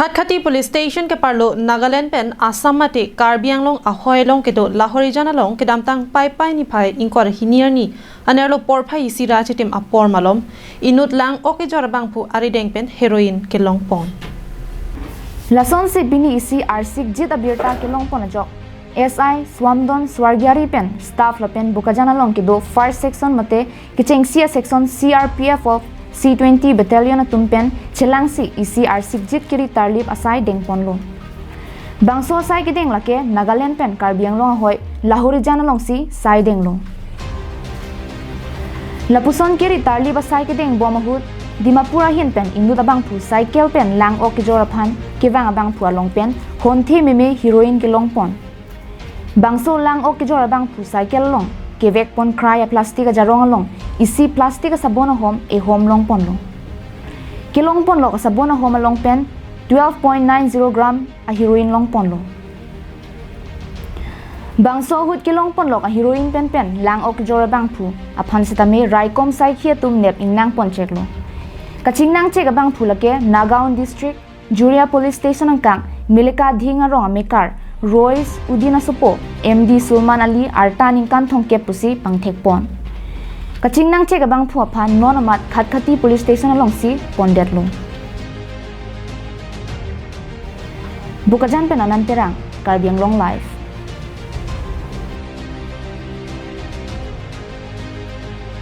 Khatkhati police station ke parlo Nagaland pen Assam mate Karbi Anglong ahoy long kedo Lahore jana long kedamtang pai ni pai inkor hinir ni anerlo porphai sira chitim apor malom enut lang kejor abangphu arideng pen heroin ke long pon Lason se bini isi arsik jit abirta ke long pon ajok SI Swamdon Swargyari pen staff la pen bukajana long kedo first section mate kichengsia section CRPF of C20 battalion atumpen chelangsi isi arsik jit kiri tarlip asai dengponlo bangso sai kideng lake Nagaland pen Karbi Anglong hoi Lahore jana long si sai denglo lapuson kiri tarlip asai kideng bomahut Dimapura hin pen enut abangphu cycle pen lang o kejor aphan kewang abangphu along pen honthi meme heroin ke long pon bangso lang o kejor abangphu cycle long kevek pon cry plastic a jarong along isi plastic sabona home e home long pon long kilong pon lo sabona home along pen 12.90 gram a heroin long pon lo bangso hut kilong pon lo a heroin pen lang o kejor abangphu aphan sitame raikom sai khia tum nep innang pon chek lo kachingnang chek abangphu lake Nagaon district Juria police station angkang milika dhinga rong amekar Royce Udina Sopo MD Sulman Ali Arta ningkan thongke pusi pangthek pon kachingnang chek abangphu aphan nonamat Khatkhati police station along si pondet lo bukajan pen ananterang Karbi Anglong live